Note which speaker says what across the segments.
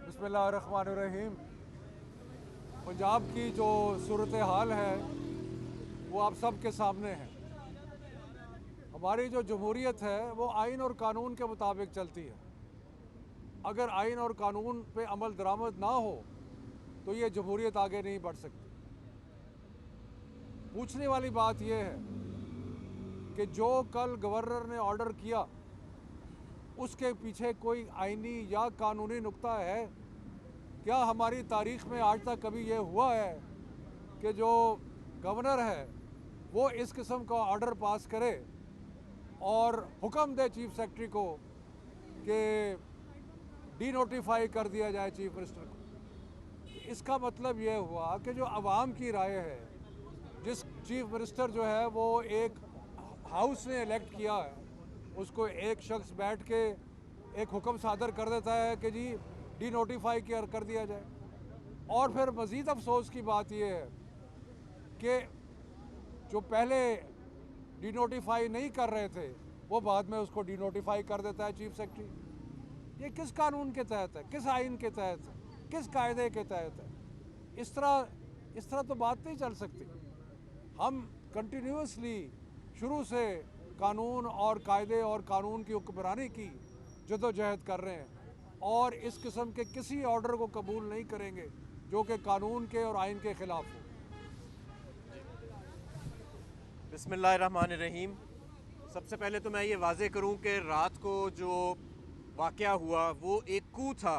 Speaker 1: बिस्मिल्लाहिर्रहमानिर्रहीम। पंजाब की जो सूरत हाल है वो आप सब के सामने है। हमारी जो जमहूरियत है वो आइन और कानून के मुताबिक चलती है। अगर आइन और कानून पे अमल दरामद ना हो तो ये जमहूरियत आगे नहीं बढ़ सकती। पूछने वाली बात यह है कि जो कल गवर्नर ने ऑर्डर किया उसके पीछे कोई आइनी या कानूनी नुक्ता है? क्या हमारी तारीख़ में आज तक कभी ये हुआ है कि जो गवर्नर है वो इस किस्म का ऑर्डर पास करे और हुक्म दे चीफ सेक्रेटरी को कि डी नोटिफाई कर दिया जाए चीफ मिनिस्टर को? इसका मतलब ये हुआ कि जो अवाम की राय है, जिस चीफ मिनिस्टर जो है वो एक हाउस ने इलेक्ट किया है, उसको एक शख्स बैठ के एक हुक्म सादर कर देता है कि जी डी नोटिफाई कर दिया जाए। और फिर मज़ीद अफसोस की बात यह है कि जो पहले डी नोटिफाई नहीं कर रहे थे वो बाद में उसको डी नोटिफाई कर देता है चीफ सेक्रेटरी। ये किस कानून के तहत है, किस आइन के तहत है, किस कायदे के तहत है? इस तरह तो बात नहीं चल सकती। हम कंटिन्यूसली शुरू से कानून और कायदे और कानून की हुक्मरानी की जदोजहद कर रहे हैं और इस किस्म के किसी ऑर्डर को कबूल नहीं करेंगे जो कि कानून के और आइन के ख़िलाफ़ हो।
Speaker 2: बिस्मिल्लाहिर्रहमानिर्रहीम। सबसे पहले तो मैं ये वाज़े करूं कि रात को जो वाक़या हुआ वो एक कू था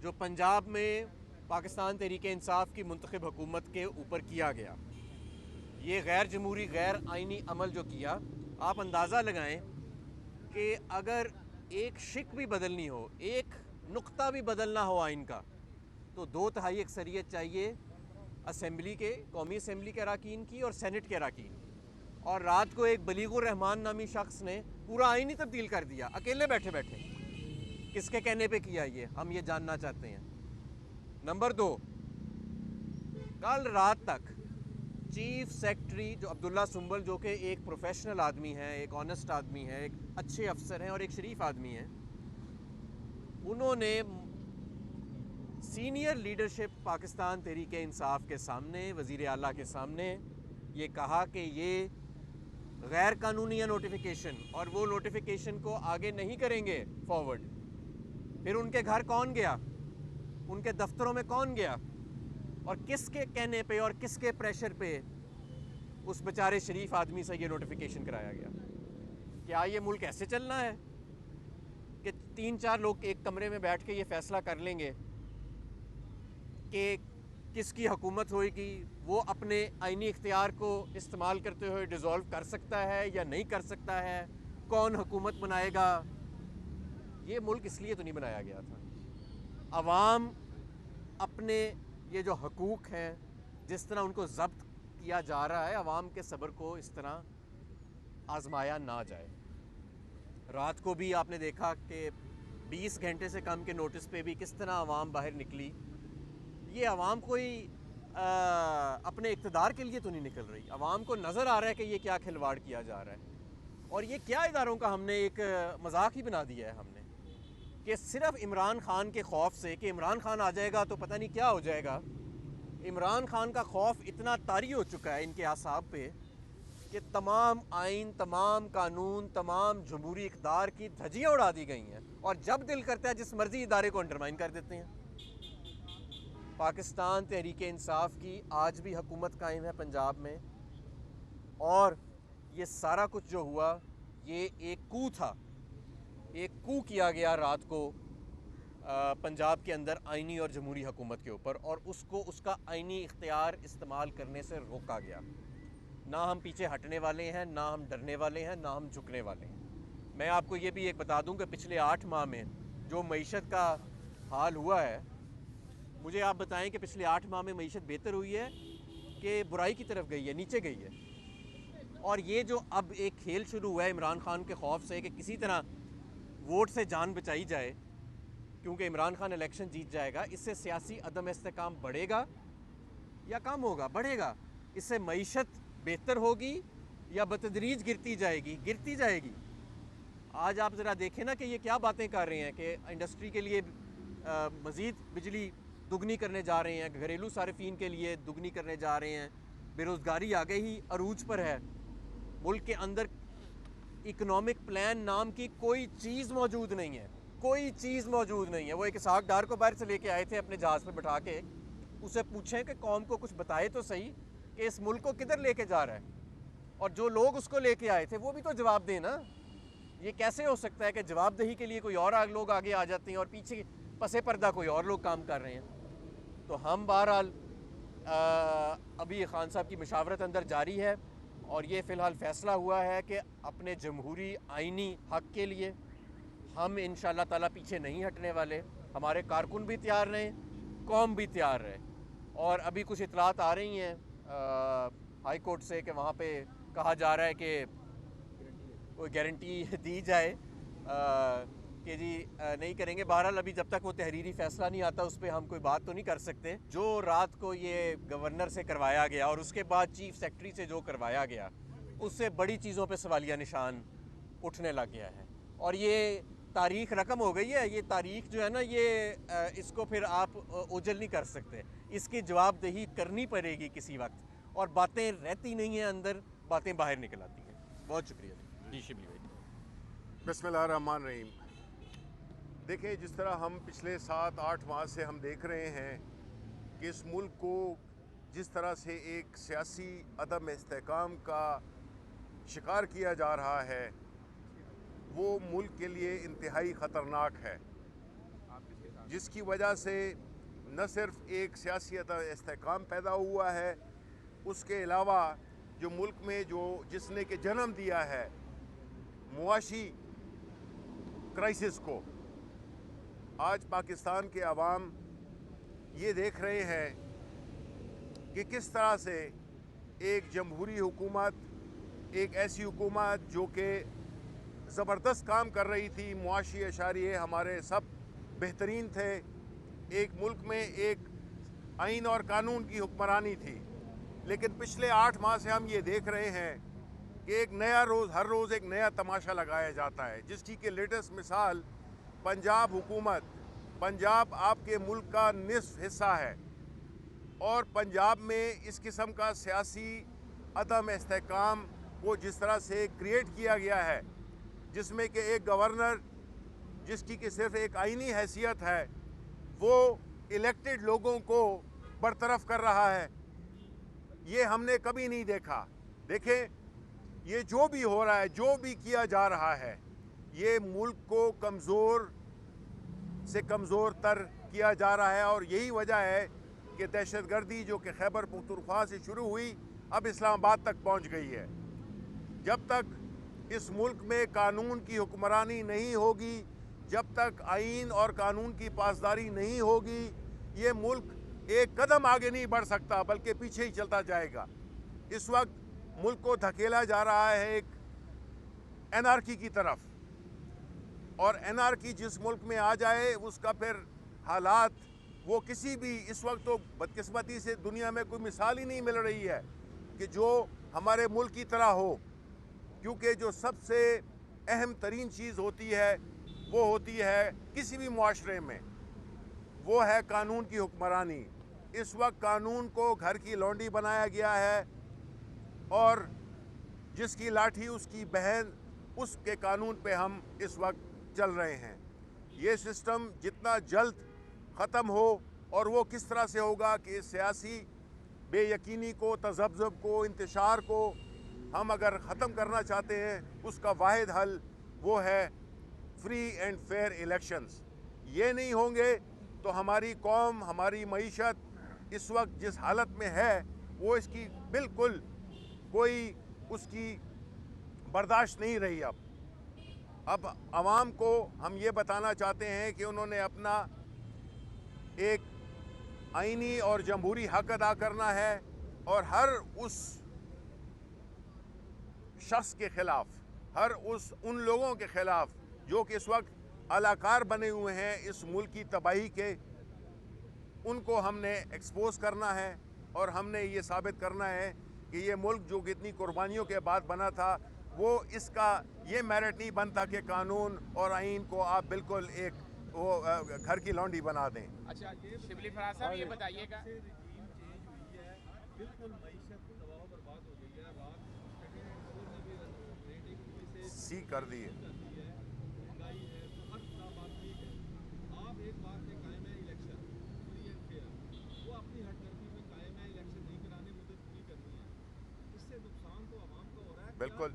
Speaker 2: जो पंजाब में पाकिस्तान तहरीक इंसाफ की मुंतखब हुकूमत के ऊपर किया गया। ये गैर जमहूरी गैर आइनी अमल जो किया, आप अंदाज़ा लगाएं कि अगर एक शिक भी बदलनी हो, एक नुक्ता भी बदलना हो आइन का, तो 2/3 अक्सरियत चाहिए असम्बली के, कौमी असम्बली के अरकान की और सेनेट के अरकान। और रात को एक बलीगुर रहमान नामी शख्स ने पूरा आइन ही तब्दील कर दिया, अकेले बैठे बैठे। किसके कहने पे किया ये, हम ये जानना चाहते हैं। नंबर 2, कल रात तक चीफ सेक्रेटरी जो अब्दुल्ला सुंबल, जो कि एक प्रोफेशनल आदमी है, एक ऑनेस्ट आदमी है, एक अच्छे अफसर हैं और एक शरीफ आदमी हैं, उन्होंने सीनियर लीडरशिप पाकिस्तान तहरीक इंसाफ के सामने, वज़ीर आला के सामने ये कहा कि ये गैर कानूनी है नोटिफिकेशन और वो नोटिफिकेशन को आगे नहीं करेंगे फॉरवर्ड। फिर उनके घर कौन गया, उनके दफ्तरों में कौन गया और किसके कहने पे और किसके प्रेशर पे उस बेचारे शरीफ आदमी से ये नोटिफिकेशन कराया गया? क्या ये मुल्क ऐसे चलना है कि 3-4 लोग एक कमरे में बैठ के ये फैसला कर लेंगे कि किसकी हुकूमत होएगी, वो अपने आइनी इख्तियार को इस्तेमाल करते हुए डिज़ोल्व कर सकता है या नहीं कर सकता है, कौन हुकूमत बनाएगा? ये मुल्क इसलिए तो नहीं बनाया गया था। अवाम अपने ये जो हकूक़ हैं, जिस तरह उनको ज़ब्त किया जा रहा है, अवाम के सब्र को इस तरह आजमाया ना जाए। रात को भी आपने देखा कि 20 घंटे से कम के नोटिस पे भी किस तरह अवाम बाहर निकली। ये अवाम कोई अपने इक़्तिदार के लिए तो नहीं निकल रही। अवाम को नज़र आ रहा है कि ये क्या खिलवाड़ किया जा रहा है और ये क्या इदारों का हमने एक मजाक ही बना दिया है हमने, कि सिर्फ इमरान खान के खौफ से कि इमरान खान आ जाएगा तो पता नहीं क्या हो जाएगा। इमरान खान का खौफ इतना तारी हो चुका है इनके आसाब पे कि तमाम आइन, तमाम कानून, तमाम जमहूरी इक़्तिदार की धज्जियाँ उड़ा दी गई हैं और जब दिल करता है जिस मर्जी इदारे को अंडरमाइन कर देते हैं। पाकिस्तान तहरीक इंसाफ की आज भी हुकूमत कायम है पंजाब में और ये सारा कुछ जो हुआ ये एक कू था, एक कू किया गया रात को पंजाब के अंदर आइनी और जमहूरी हुकूमत के ऊपर और उसको उसका आइनी इख्तियार इस्तेमाल करने से रोका गया। ना हम पीछे हटने वाले हैं, ना हम डरने वाले हैं, ना हम झुकने वाले हैं। मैं आपको ये भी एक बता दूं कि पिछले 8 माह में जो मईशत का हाल हुआ है, मुझे आप बताएं कि पिछले 8 माह में मईशत बेहतर हुई है कि बुराई की तरफ गई है, नीचे गई है? और ये जो अब एक खेल शुरू हुआ है इमरान खान के खौफ से कि किसी तरह वोट से जान बचाई जाए क्योंकि इमरान खान इलेक्शन जीत जाएगा, इससे सियासी अदम इस्तेकाम बढ़ेगा या कम होगा? बढ़ेगा। इससे मईशत बेहतर होगी या बतदरीज गिरती जाएगी? गिरती जाएगी। آج آپ ذرا دیکھیں نا کہ یہ کیا باتیں کر رہے ہیں کہ انڈسٹری کے لیے مزید بجلی دگنی کرنے جا رہے ہیں، گھریلو صارفین کے لیے دگنی کرنے جا رہے ہیں، بے روزگاری آگے ہی عروج پر ہے، ملک کے اندر اکنامک پلان نام کی کوئی چیز موجود نہیں ہے، کوئی چیز موجود نہیں ہے۔ وہ ایک اسحاق ڈار کو باہر سے لے کے آئے تھے اپنے جہاز پہ بٹھا کے، اسے پوچھیں کہ قوم کو کچھ بتائے تو صحیح کہ اس ملک کو کدھر لے کے جا رہا ہے، اور جو لوگ اس کو لے کے آئے تھے وہ بھی تو جواب دیں نا۔ یہ کیسے ہو سکتا ہے کہ جواب دہی کے لیے کوئی اور لوگ آگے آ جاتے ہیں اور پیچھے پس پردہ کوئی اور لوگ کام کر رہے ہیں؟ تو ہم بہرحال ابھی خان صاحب کی مشاورت اندر جاری ہے، اور یہ فی الحال فیصلہ ہوا ہے کہ اپنے جمہوری آئینی حق کے لیے ہم انشاءاللہ تعالیٰ پیچھے نہیں ہٹنے والے۔ ہمارے کارکن بھی تیار رہیں، قوم بھی تیار رہے، اور ابھی کچھ اطلاعات آ رہی ہیں ہائی کورٹ سے کہ وہاں پہ کہا جا رہا ہے کہ کوئی گارنٹی دی جائے کہ جی نہیں کریں گے۔ بہرحال ابھی جب تک وہ تحریری فیصلہ نہیں آتا اس پہ ہم کوئی بات تو نہیں کر سکتے۔ جو رات کو یہ گورنر سے کروایا گیا اور اس کے بعد چیف سیکرٹری سے جو کروایا گیا، اس سے بڑی چیزوں پہ سوالیہ نشان اٹھنے لگ گیا ہے، اور یہ تاریخ رقم ہو گئی ہے۔ یہ تاریخ جو ہے نا، یہ اس کو پھر آپ اوجل نہیں کر سکتے، اس کی جواب دہی کرنی پڑے گی کسی وقت، اور باتیں رہتی نہیں ہیں اندر، باتیں باہر نکل آتی ہیں۔ بہت شکریہ جی شبلی بھائی۔
Speaker 3: بسم اللہ الرحمن الرحیم۔ دیکھیں، جس طرح ہم پچھلے 7-8 ماہ سے ہم دیکھ رہے ہیں کہ اس ملک کو جس طرح سے ایک سیاسی عدم استحکام کا شکار کیا جا رہا ہے، وہ ملک کے لیے انتہائی خطرناک ہے، جس کی وجہ سے نہ صرف ایک سیاسی عدم استحکام پیدا ہوا ہے، اس کے علاوہ جو ملک میں جس نے کہ جنم دیا ہے معاشی کرائسس کو، آج پاکستان کے عوام یہ دیکھ رہے ہیں کہ کس طرح سے ایک جمہوری حکومت، ایک ایسی حکومت جو کہ زبردست کام کر رہی تھی، معاشی اشاریے ہمارے سب بہترین تھے، ایک ملک میں ایک آئین اور قانون کی حکمرانی تھی، لیکن پچھلے 8 ماہ سے ہم یہ دیکھ رہے ہیں کہ ایک نیا روز، ہر روز ایک نیا تماشا لگایا جاتا ہے، جس کی کہ لیٹسٹ مثال پنجاب حکومت۔ پنجاب آپ کے ملک کا نصف حصہ ہے، اور پنجاب میں اس قسم کا سیاسی عدم استحکام کو جس طرح سے کریٹ کیا گیا ہے، جس میں کہ ایک گورنر جس کی کہ صرف ایک آئینی حیثیت ہے، وہ الیکٹڈ لوگوں کو برطرف کر رہا ہے، یہ ہم نے کبھی نہیں دیکھا۔ دیکھیں، یہ جو بھی ہو رہا ہے، جو بھی کیا جا رہا ہے، یہ ملک کو کمزور سے کمزور تر کیا جا رہا ہے، اور یہی وجہ ہے کہ دہشت گردی جو کہ خیبر پختونخوا سے شروع ہوئی اب اسلام آباد تک پہنچ گئی ہے۔ جب تک اس ملک میں قانون کی حکمرانی نہیں ہوگی، جب تک آئین اور قانون کی پاسداری نہیں ہوگی، یہ ملک ایک قدم آگے نہیں بڑھ سکتا، بلکہ پیچھے ہی چلتا جائے گا۔ اس وقت ملک کو دھکیلا جا رہا ہے ایک انارکی کی طرف، اور انارکی جس ملک میں آ جائے اس کا پھر حالات، وہ کسی بھی، اس وقت تو بدقسمتی سے دنیا میں کوئی مثال ہی نہیں مل رہی ہے کہ جو ہمارے ملک کی طرح ہو، کیونکہ جو سب سے اہم ترین چیز ہوتی ہے وہ ہوتی ہے کسی بھی معاشرے میں، وہ ہے قانون کی حکمرانی۔ اس وقت قانون کو گھر کی لونڈی بنایا گیا ہے، اور جس کی لاٹھی اس کی بہن، اس کے قانون پہ ہم اس وقت چل رہے ہیں۔ یہ سسٹم جتنا جلد ختم ہو، اور وہ کس طرح سے ہوگا کہ اس سیاسی بے یقینی کو، تذبذب کو، انتشار کو ہم اگر ختم کرنا چاہتے ہیں، اس کا واحد حل وہ ہے فری اینڈ فیئر الیکشنز۔ یہ نہیں ہوں گے تو ہماری قوم، ہماری معیشت اس وقت جس حالت میں ہے، وہ اس کی بالکل کوئی اس کی برداشت نہیں رہی۔ اب عوام کو ہم یہ بتانا چاہتے ہیں کہ انہوں نے اپنا ایک آئینی اور جمہوری حق ادا کرنا ہے، اور ہر اس شخص کے خلاف، ان لوگوں کے خلاف جو کہ اس وقت علاقار بنے ہوئے ہیں اس ملک کی تباہی کے، ان کو ہم نے ایکسپوز کرنا ہے، اور ہم نے یہ ثابت کرنا ہے کہ یہ ملک جو کتنی قربانیوں کے بعد بنا تھا، वो इसका ये मेरिट नहीं बनता कि कानून और आइन को आप बिल्कुल एक वो घर की लौंडी बना दें।
Speaker 4: अच्छा शिबली फराज साहब ये बताइएगा,
Speaker 3: सी कर दिए। बिल्कुल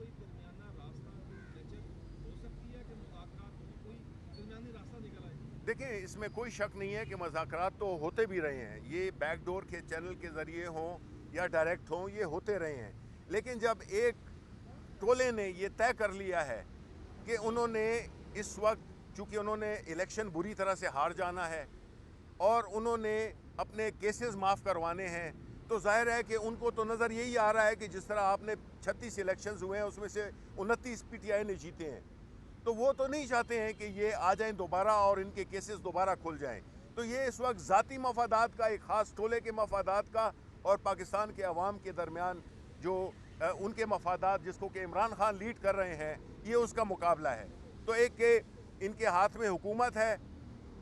Speaker 3: देखें, इसमें कोई शक नहीं है कि मज़ाकरात तो होते भी रहे हैं, ये बैकडोर के चैनल के ज़रिए हों या डायरेक्ट हों, ये होते रहे हैं। लेकिन जब एक टोले ने ये तय कर लिया है कि उन्होंने इस वक्त, चूँकि उन्होंने इलेक्शन बुरी तरह से हार जाना है और उन्होंने अपने केसेस माफ़ करवाने हैं, तो जाहिर है कि उनको तो नज़र यही आ रहा है कि जिस तरह आपने 36 इलेक्शंस हुए हैं उसमें से 29 PTI ने जीते हैं, तो वो तो नहीं चाहते हैं कि ये आ जाएं दोबारा और इनके केसेस दोबारा खुल जाएं। तो ये इस वक्त ज़ाती मफादात का, एक ख़ास टोले के मफादात का और पाकिस्तान के अवाम के दरमियान जो उनके मफादात जिसको कि इमरान खान लीड कर रहे हैं, ये उसका मुकाबला है। तो एक के इनके हाथ में हुकूमत है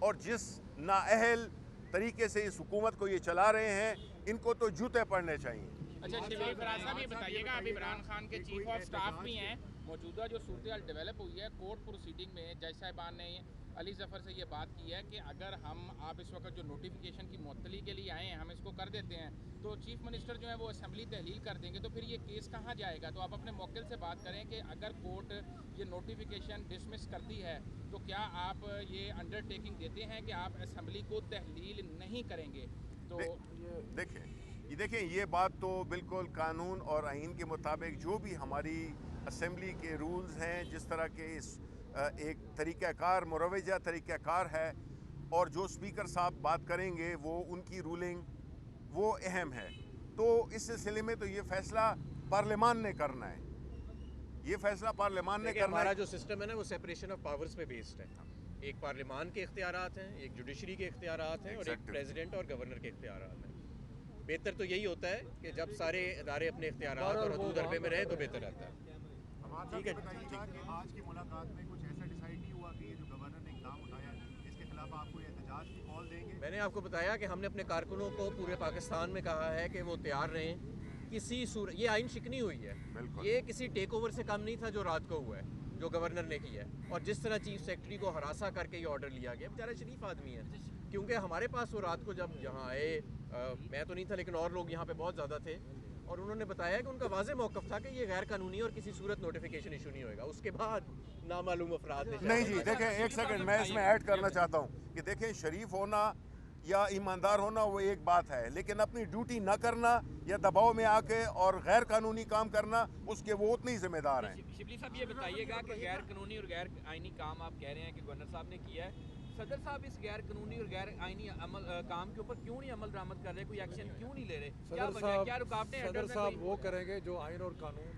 Speaker 3: और जिस नाअहल तरीके से इस हुकूमत को ये चला रहे हैं, इनको तो जूते पड़ने चाहिए।
Speaker 4: अच्छा शिबली फराज साहब ये बताइएगा, अब इमरान खान के चीफ ऑफ स्टाफ भी हैं, मौजूदा जो सूरत डेवलप हुई है कोर्ट प्रोसीडिंग में, जज साहिबान ने अली जफ़र से ये बात की है कि अगर आप इस वक्त जो नोटिफिकेशन की मुअत्तली के लिए आए हैं हम इसको कर देते हैं तो चीफ मिनिस्टर जो है वो असेंबली तहलील कर देंगे, तो फिर ये केस कहाँ जाएगा? तो आप अपने मौक़िल से बात करें कि अगर कोर्ट ये नोटिफिकेशन डिसमिस करती है तो क्या आप ये अंडरटेकिंग देते हैं कि आप असेंबली को तहलील नहीं करेंगे? तो
Speaker 3: देखें ये बात तो बिल्कुल कानून और आइन के मुताबिक जो भी हमारी असेंबली के रूल्स हैं, जिस तरह के इस एक तरीक़ाकार मुरवजा तरीक़ाकार है और जो स्पीकर साहब बात करेंगे वो उनकी रूलिंग वो अहम है। तो इस सिलसिले में तो ये फ़ैसला पार्लियामान ने करना है, ये फ़ैसला पार्लियामान ने करना है।
Speaker 2: हमारा जो सिस्टम है ना वो सेपरेशन ऑफ पावर्स पे बेस्ड है। एक पार्लियामान के इख्तियारात हैं, एक जुडिशरी के इख्तियारात हैं और एक प्रेसिडेंट और गवर्नर के इख्तियारात हैं। बेहतर तो यही होता है कि जब सारे इदारे अपने इख्तियारात और हदूद अरबे में रहें तो बेहतर रहता है। ठीक है,
Speaker 5: आज की मुलाकात में कुछ ऐसा डिसाइड नहीं हुआ कि ये जो गवर्नर ने इक़दाम उठाया इसके खिलाफ आपको एहतजाज की कॉल देंगे?
Speaker 2: मैंने आपको बताया कि हमने अपने कारकुनों को पूरे पाकिस्तान में कहा है कि वो तैयार रहें किसी सूरत। ये आइन शिकनी हुई है, ये किसी टेक ओवर से कम नहीं था जो रात को हुआ है, जो गवर्नर ने किया है। और जिस तरह चीफ सेक्रेटरी को हरासा करके ये ऑर्डर लिया गया, बेचारा शरीफ आदमी है, क्योंकि हमारे पास वो रात को जब यहाँ आए, मैं तो नहीं था लेकिन और लोग यहाँ पे बहुत ज़्यादा थे, और उन्होंने बताया कि उनका वाज़ेह मौक़िफ़ था कि ये गैर कानूनी और किसी सूरत नोटिफिकेशन इशू नहीं होएगा। उसके बाद नामालूम अफराद ने
Speaker 3: नहीं जी, देखें एक सेकंड, मैं इसमें ऐड करना चाहता हूँ कि देखें शरीफ होना या ईमानदार होना वो एक बात है, लेकिन अपनी ड्यूटी ना करना या दबाव में आके और गैर कानूनी काम करना, उसके वो उतने ही जिम्मेदार हैं।
Speaker 6: शिबली साहब ये बताइएगा कि गैर कानूनी और गैर आइनी काम आप कह रहे हैं कि गवर्नर साहब ने किया है, सदर साहब इस गैर कानूनी और गैर आइनी काम के ऊपर क्यों नहीं अमल दरामद कर रहे, कोई एक्शन क्यों नहीं ले रहे? क्या वजह है, क्या रुकावटें हैं?
Speaker 1: सदर साहब वो करेंगे जो आइन और कानून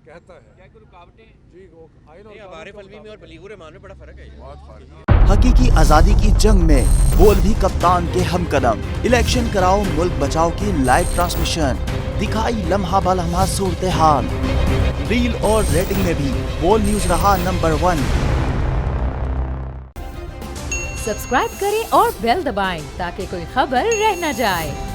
Speaker 1: कहता है।
Speaker 6: क्या कोई रुकावटें?
Speaker 1: जी वो आइन और
Speaker 2: हमारे फलवी में और बलीगुर रहमान में बड़ा फ़र्क है।
Speaker 3: बहुत फ़र्क।
Speaker 7: हकीकी आजादी की जंग में बोल भी कप्तान के हमकदम। इलेक्शन कराओ मुल्क बचाओ की लाइव ट्रांसमिशन, दिखाई लम्हा बलम्हा सूरत हाल। रील और रेटिंग में भी बोल न्यूज रहा नंबर 1।
Speaker 8: सब्सक्राइब करें और बेल दबाएं ताकि कोई खबर रह न जाए।